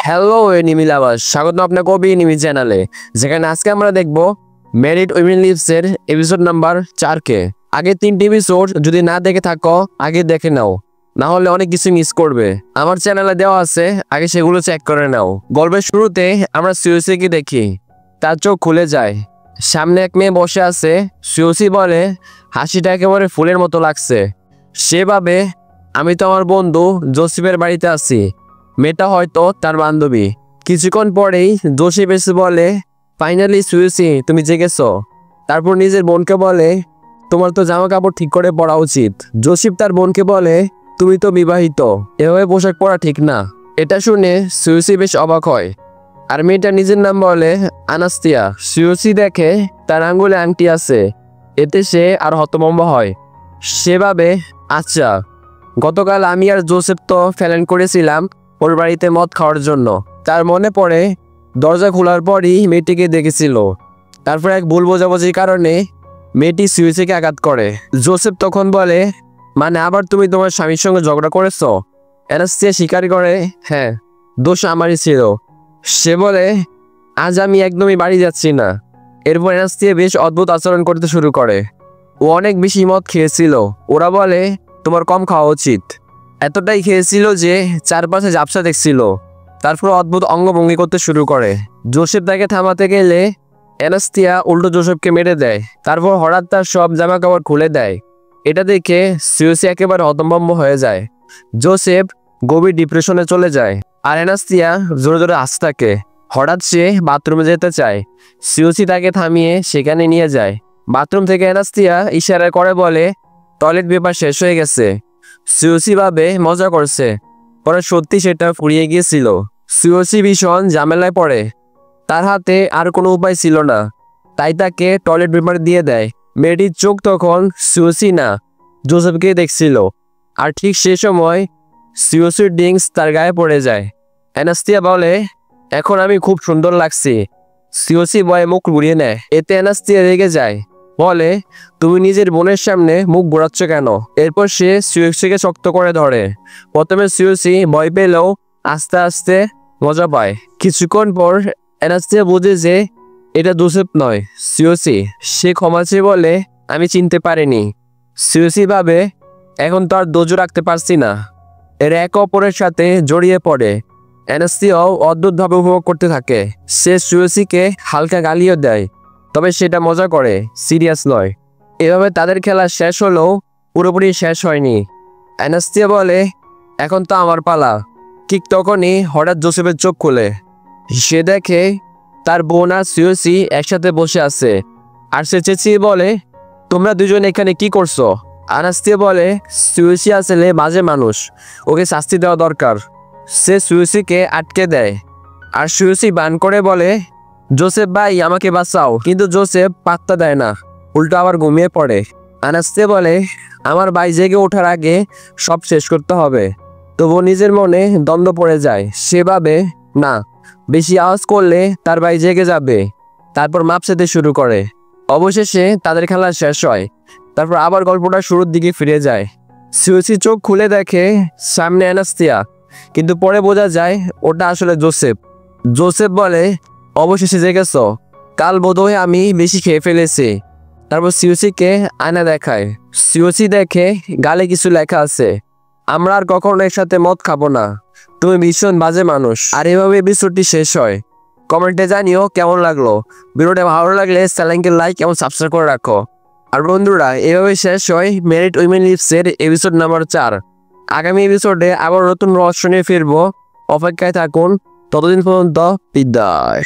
Hello enemy লাভার, স্বাগত আপনাকে Obi enemy চ্যানেলে, যেখানে আজকে আমরা দেখব মেরিট উইমেন লিভস এর এপিসোড নাম্বার 4 কে। আগে 3টি এপিসোড যদি না দেখে থাকো আগে দেখে নাও, না হলে অনেক কিছু মিস করবে। আমার চ্যানেলে দেওয়া আছে, আগে সেগুলো চেক করে নাও। গল্পের শুরুতে আমরা সিওসিকে দেখি, তার চোখ খুলে যায়। সামনে এক মেয়ে বসে আছে। সিওসি বলে, হাসিটা একেবারে ফুলের মতো লাগছে। সে ভাবে, আমি তো আমার বন্ধু জোসেফের বাড়িতে আছি, মেয়েটা হয়তো তার বান্ধবী। কিছুক্ষণ পরেই জোসেফ এসে বলে, ফাইনালি সুইসি তুমি জেগেছো। তারপর নিজের বোনকে বলে, তোমার তো জামা কাপড় ঠিক করে পরা উচিত। জোসেফ তার বোনকে বলে, তুমি তো বিবাহিত, এভাবে পোশাক পরা ঠিক না। এটা শুনে সুইসি বেশ অবাক হয়, আর মেয়েটা নিজের নাম বলে আনাস্তিয়া। সুইসি দেখে তার আঙ্গুলে আংটি আছে, এতে সে আর হতভম্ব হয়। সে ভাবে, আচ্ছা, গতকাল আমি আর জোসেফ তো ফ্যালেন করেছিলাম ওর বাড়িতে মদ খাওয়ার জন্য। তার মনে পড়ে দরজা খোলার পরই মেয়েটিকে দেখেছিল। তারপর এক ভুল বোঝাবুঝির কারণে মেয়েটি সুইসিকে আঘাত করে। জোসেফ তখন বলে, মানে আবার তুমি তোমার স্বামীর সঙ্গে ঝগড়া করেছো? অ্যানাস্তিয়া স্বীকার করে, হ্যাঁ, দোষ আমারই ছিল। সে বলে, আজ আমি একদমই বাড়ি যাচ্ছি না। এরপর অ্যানাস্তিয়া বেশ অদ্ভুত আচরণ করতে শুরু করে। ও অনেক বেশি মদ খেয়েছিল। ওরা বলে, তোমার কম খাওয়া উচিত। এতটাই খেয়েছিল যে চারপাশে ঝাপসা দেখছিল। তারপর অদ্ভুত অঙ্গভঙ্গি করতে শুরু করে। জোসেফ তাকে থামাতে গেলে অ্যানাস্তিয়া উল্টো জোসেফকে মেরে দেয়। তারপর হঠাৎ তার সব জামা কাপড় খুলে দেয়। এটা দেখে সিওসি একেবারে হতভম্ব হয়ে যায়। জোসেফ গভীর ডিপ্রেশনে চলে যায়, আর অ্যানাস্তিয়া জোরে জোরে হাসতে থাকে। হঠাৎ সে বাথরুমে যেতে চায়। সিওসি তাকে থামিয়ে সেখানে নিয়ে যায়। বাথরুম থেকে অ্যানাস্তিয়া ইশারা করে বলে, টয়লেট পেপার শেষ হয়ে গেছে। সিওসি ভাবে মজা করছে, পরে সত্যি সেটা ফুরিয়ে গিয়েছিল। সিওসি ভীষণ ঝামেলায় পড়ে। তার হাতে আর কোনো উপায় ছিল না, তাই তাকে টয়লেট পেপার দিয়ে দেয়। মেয়েটির চোখ তখন সিওসি না, জোসেফকে দেখছিল। আর ঠিক সে সময় সিওসির ড্রিঙ্কস তার গায়ে পড়ে যায়। অ্যানাস্তিয়া বলে, এখন আমি খুব সুন্দর লাগছি। সিওসি ভয়ে মুখ ঘুরিয়ে নেয়। এতে অ্যানাস্তিয়া রেগে যায়, বলে, তুমি নিজের বোনের সামনে মুখ ঘোরাচ্ছ কেন? এরপর সে সিওসিকে শক্ত করে ধরে। প্রথমে সিওসি ভয় পেলেও আস্তে আস্তে মজা পায়। কিছুক্ষণ পর অ্যানাস্তিয়া বোঝে যে এটা জোসেফ নয়, সিওসি। সে ক্ষমা চেয়ে বলে, আমি চিনতে পারিনি। সিওসি ভাবে, এখন তো আর ধৈর্য রাখতে পারছি না। এর এক অপরের সাথে জড়িয়ে পড়ে। অ্যানাস্তিয়াও অদ্ভুতভাবে উপভোগ করতে থাকে। সে সিওসিকে হালকা গালিও দেয়, তবে সেটা মজা করে, সিরিয়াস নয়। এভাবে তাদের খেলা শেষ হলেও পুরোপুরি শেষ হয়নি। অ্যানাস্তিয়া বলে, এখন তো আমার পালা। ঠিক তখনই হঠাৎ জোসেফের চোখ খুলে। সে দেখে তার বোন আর সিওসি একসাথে বসে আছে, আর সে চেঁচিয়ে বলে, তোমরা দুজন এখানে কি করছো? অ্যানাস্তিয়া বলে, সিওসি আসলে বাজে মানুষ, ওকে শাস্তি দেওয়া দরকার। সে সিওসিকে আটকে দেয়, আর সিওসি বান করে বলে, জোসেফ ভাই আমাকে বাঁচাও। কিন্তু জোসেফ পাত্তা দেয় না, উল্টো আবার ঘুমিয়ে পড়ে। অ্যানাস্তিয়া বলে, আমার ভাই জেগে ওঠার আগে সব শেষ করতে হবে। তবু নিজের মনে দ্বন্দ্ব পড়ে যায়। সে ভাবে, না, বেশি আওয়াজ করলে তার ভাই জেগে যাবে। তারপর মাপ চেতে শুরু করে। অবশেষে তাদের খেলা শেষ হয়। তারপর আবার গল্পটা শুরুর দিকে ফিরে যায়। সিওসি চোখ খুলে দেখে সামনে অ্যানাস্তিয়া, কিন্তু পরে বোঝা যায় ওটা আসলে জোসেফ। জোসেফ বলে, অবশেষে জেগেছ, কাল বোধহয় আমি বেশি খেয়ে ফেলেছি। তারপর সিওসিকে আয়না দেখায়। সিওসি দেখে গালে কিছু লেখা আছে, আমরা আর কখনো একসাথে মদ খাবো না, তুমি ভীষণ বাজে মানুষ। আর এভাবে এপিসোডটি শেষ হয়। কমেন্টে জানিও কেমন লাগলো। ভিডিওটা ভালো লাগলে চ্যানেলকে লাইক এবং সাবস্ক্রাইব করে রাখো। আর বন্ধুরা, এভাবে শেষ হয় মেরিট উইমেন লিভস এর এপিসোড নাম্বার 4। আগামী এপিসোডে আবার নতুন রহস্য নিয়ে ফিরবো, অপেক্ষায় থাকুন। ততদিন পর্যন্ত বিদায়।